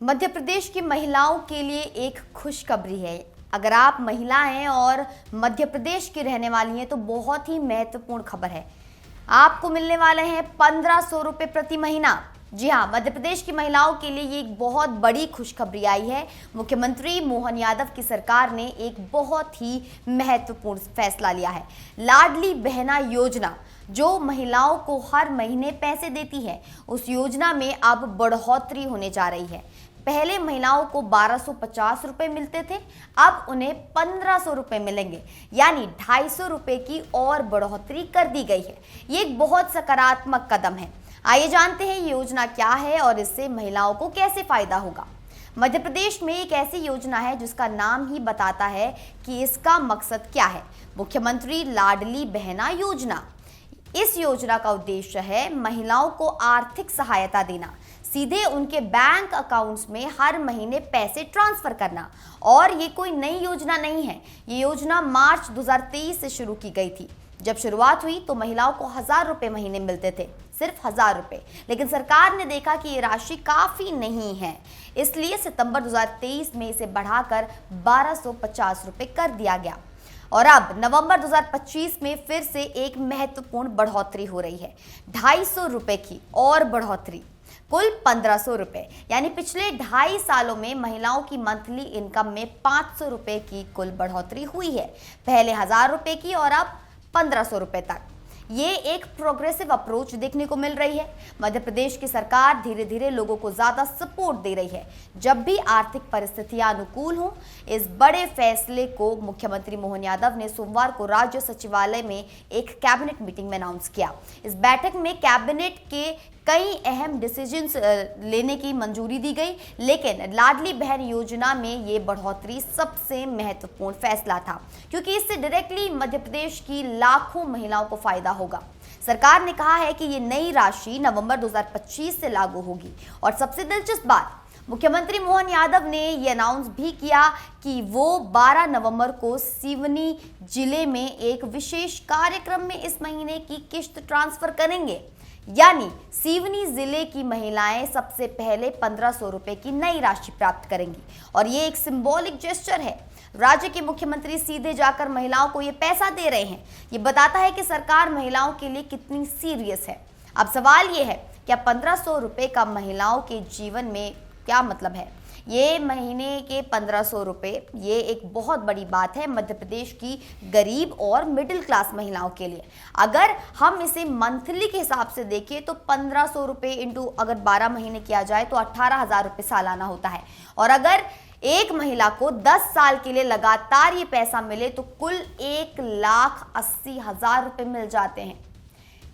मध्य प्रदेश की महिलाओं के लिए एक खुशखबरी है। अगर आप महिला हैं और मध्य प्रदेश की रहने वाली हैं तो बहुत ही महत्वपूर्ण खबर है। आपको मिलने वाले हैं 1500 रुपये प्रति महीना। जी हाँ, मध्य प्रदेश की महिलाओं के लिए ये एक बहुत बड़ी खुशखबरी आई है। मुख्यमंत्री मोहन यादव की सरकार ने एक बहुत ही महत्वपूर्ण फैसला लिया है। लाडली बहना योजना जो महिलाओं को हर महीने पैसे देती है, उस योजना में अब बढ़ोतरी होने जा रही है। पहले महिलाओं को 1250 रुपये मिलते थे, अब उन्हें 1500 रुपये मिलेंगे, यानी 250 रुपये की और बढ़ोतरी कर दी गई है। ये एक बहुत सकारात्मक कदम है। आइए जानते हैं ये योजना क्या है और इससे महिलाओं को कैसे फायदा होगा। मध्य प्रदेश में एक ऐसी योजना है जिसका नाम ही बताता है कि इसका मकसद क्या है। मुख्यमंत्री लाडली बहना योजना। इस योजना का उद्देश्य है महिलाओं को आर्थिक सहायता देना, सीधे उनके बैंक अकाउंट्स में हर महीने पैसे ट्रांसफर करना। और ये कोई नई योजना नहीं है, ये योजना मार्च 2023 से शुरू की गई थी। जब शुरुआत हुई तो महिलाओं को 1000 रुपये महीने मिलते थे, सिर्फ 1000 रुपये। लेकिन सरकार ने देखा कि ये राशि काफ़ी नहीं है, इसलिए सितंबर 2023 में इसे बढ़ाकर 1250 रुपये कर दिया गया। और अब नवंबर 2025 में फिर से एक महत्वपूर्ण बढ़ोतरी हो रही है, 250 रुपये की और बढ़ोतरी, कुल 1500 रुपये। यानी पिछले 2.5 सालों में महिलाओं की मंथली इनकम में 500 रुपये की कुल बढ़ोतरी हुई है। पहले 1000 रुपये की और अब 1500 रुपये तक। ये एक प्रोग्रेसिव अप्रोच देखने को मिल रही है। मध्य प्रदेश की सरकार धीरे धीरे लोगों को ज़्यादा सपोर्ट दे रही है। जब भी आर्थिक परिस्थितियां अनुकूल हों, इस बड़े फैसले को मुख्यमंत्री मोहन यादव ने सोमवार को राज्य सचिवालय में एक कैबिनेट मीटिंग में अनाउंस किया। इस बैठक में कैबिनेट के कई अहम डिसीजंस लेने की मंजूरी दी गई, लेकिन लाडली बहन योजना में ये बढ़ोतरी सबसे महत्वपूर्ण फैसला था, क्योंकि इससे डायरेक्टली मध्य प्रदेश की लाखों महिलाओं को फायदा होगा। सरकार ने कहा है कि ये नई राशि नवंबर 2025 से लागू होगी। और सबसे दिलचस्प बात, मुख्यमंत्री मोहन यादव ने ये अनाउंस भी किया कि वो 12 नवंबर को सिवनी जिले में एक विशेष कार्यक्रम में इस महीने की किश्त ट्रांसफर करेंगे। यानी सिवनी जिले की महिलाएं सबसे पहले 1500 रुपये की नई राशि प्राप्त करेंगी। और ये एक सिंबॉलिक जेस्चर है। राज्य के मुख्यमंत्री सीधे जाकर महिलाओं को ये पैसा दे रहे हैं। ये बताता है कि सरकार महिलाओं के लिए कितनी सीरियस है। अब सवाल ये है, क्या 1500 रुपये का महिलाओं के जीवन में क्या मतलब है? ये महीने के 1500 रुपये, ये एक बहुत बड़ी बात है मध्य प्रदेश की गरीब और मिडिल क्लास महिलाओं के लिए। अगर हम इसे मंथली के हिसाब से देखें तो 1500 रुपये इंटू अगर 12 महीने किया जाए तो 18,000 रुपये सालाना होता है। और अगर एक महिला को 10 साल के लिए लगातार ये पैसा मिले तो कुल 1,80,000 रुपये मिल जाते हैं।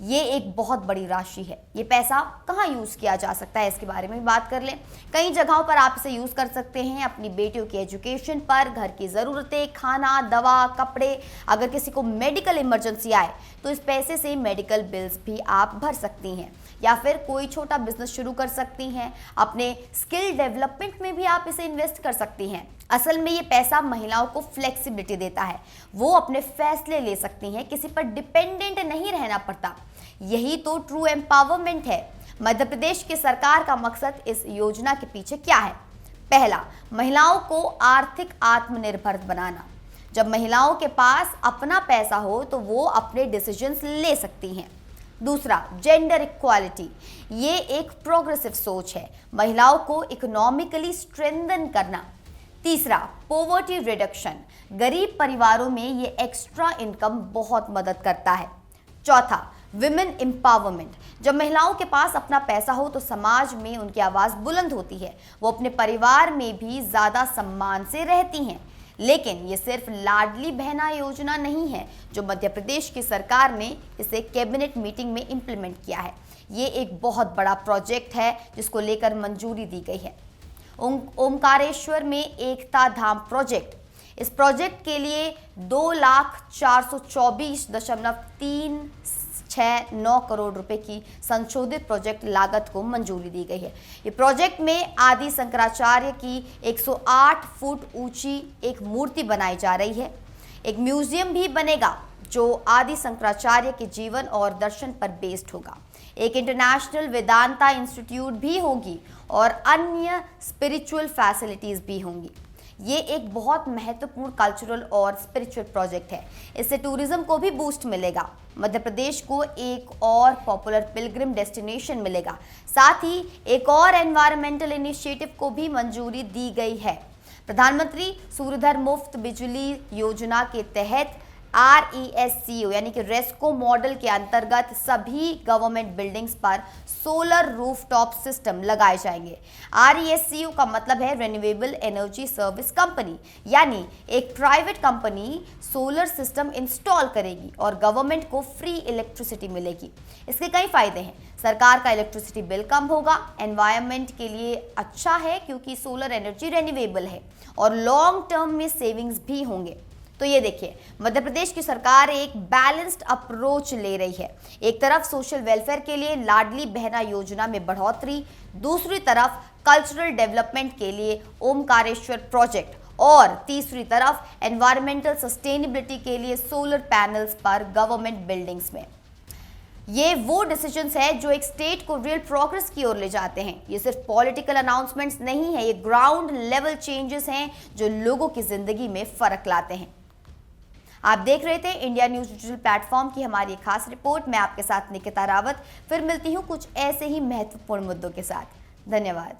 ये एक बहुत बड़ी राशि है। ये पैसा कहाँ यूज़ किया जा सकता है, इसके बारे में बात कर लें। कई जगहों पर आप इसे यूज़ कर सकते हैं अपनी बेटियों की एजुकेशन पर, घर की ज़रूरतें, खाना, दवा, कपड़े। अगर किसी को मेडिकल इमरजेंसी आए तो इस पैसे से मेडिकल बिल्स भी आप भर सकती हैं, या फिर कोई छोटा बिजनेस शुरू कर सकती हैं। अपने स्किल डेवलपमेंट में भी आप इसे इन्वेस्ट कर सकती हैं। असल में ये पैसा महिलाओं को फ्लेक्सिबिलिटी देता है, वो अपने फैसले ले सकती हैं, किसी पर डिपेंडेंट नहीं रहना पड़ता। यही तो ट्रू एम्पावरमेंट है। मध्य प्रदेश की सरकार का मकसद इस योजना के पीछे क्या है? पहला, महिलाओं को आर्थिक आत्मनिर्भर बनाना। जब महिलाओं के पास अपना पैसा हो तो वो अपने डिसीजंस ले सकती हैं। दूसरा, जेंडर इक्वालिटी। ये एक प्रोग्रेसिव सोच है, महिलाओं को इकोनॉमिकली स्ट्रेंथन करना। तीसरा, पॉवर्टी रिडक्शन। गरीब परिवारों में ये एक्स्ट्रा इनकम बहुत मदद करता है। चौथा, विमेन एम्पावरमेंट। जब महिलाओं के पास अपना पैसा हो तो समाज में उनकी आवाज़ बुलंद होती है, वो अपने परिवार में भी ज़्यादा सम्मान से रहती हैं। लेकिन ये सिर्फ लाडली बहना योजना नहीं है जो मध्य प्रदेश की सरकार ने इसे कैबिनेट मीटिंग में इम्प्लीमेंट किया है। ये एक बहुत बड़ा प्रोजेक्ट है जिसको लेकर मंजूरी दी गई है। ओमकारेश्वर में एकता धाम प्रोजेक्ट। इस प्रोजेक्ट के लिए 2,424.369 करोड़ रुपए की संशोधित प्रोजेक्ट लागत को मंजूरी दी गई है। ये प्रोजेक्ट में आदि शंकराचार्य की 108 फुट ऊंची एक मूर्ति बनाई जा रही है। एक म्यूजियम भी बनेगा जो आदि शंकराचार्य के जीवन और दर्शन पर बेस्ड होगा। एक इंटरनेशनल वेदांता इंस्टीट्यूट भी होगी और अन्य स्पिरिचुअल फैसिलिटीज भी होंगी। ये एक बहुत महत्वपूर्ण कल्चरल और स्पिरिचुअल प्रोजेक्ट है। इससे टूरिज्म को भी बूस्ट मिलेगा, मध्य प्रदेश को एक और पॉपुलर पिलग्रिम डेस्टिनेशन मिलेगा, साथ ही एक और एनवायरमेंटल इनिशिएटिव को भी मंजूरी दी गई है। प्रधानमंत्री सूर्यधर मुफ्त बिजली योजना के तहत RESCO यानी कि रेस्को मॉडल के अंतर्गत सभी गवर्नमेंट बिल्डिंग्स पर सोलर रूफटॉप सिस्टम लगाए जाएंगे। RESCO का मतलब है रिन्यूएबल एनर्जी सर्विस कंपनी, यानी एक private company solar system install करेगी और गवर्नमेंट को फ्री इलेक्ट्रिसिटी मिलेगी। इसके कई फायदे हैं। सरकार का इलेक्ट्रिसिटी बिल कम होगा, एनवायरनमेंट के लिए अच्छा है क्योंकि सोलर एनर्जी रिन्यूएबल है, और लॉन्ग टर्म में सेविंग्स भी होंगे। तो ये देखिए, मध्य प्रदेश की सरकार एक बैलेंस्ड अप्रोच ले रही है। एक तरफ सोशल वेलफेयर के लिए लाडली बहना योजना में बढ़ोतरी, दूसरी तरफ कल्चरल डेवलपमेंट के लिए ओमकारेश्वर प्रोजेक्ट, और तीसरी तरफ एनवायरमेंटल सस्टेनेबिलिटी के लिए सोलर पैनल्स पर गवर्नमेंट बिल्डिंग्स में। ये वो डिसीजंस है जो एक स्टेट को रियल प्रोग्रेस की ओर ले जाते हैं। ये सिर्फ पॉलिटिकल अनाउंसमेंट्स नहीं है, ये ग्राउंड लेवल चेंजेस हैं जो लोगों की जिंदगी में फर्क लाते हैं। आप देख रहे थे इंडिया न्यूज डिजिटल प्लेटफॉर्म की हमारी एक खास रिपोर्ट। मैं आपके साथ निकिता रावत फिर मिलती हूँ कुछ ऐसे ही महत्वपूर्ण मुद्दों के साथ। धन्यवाद।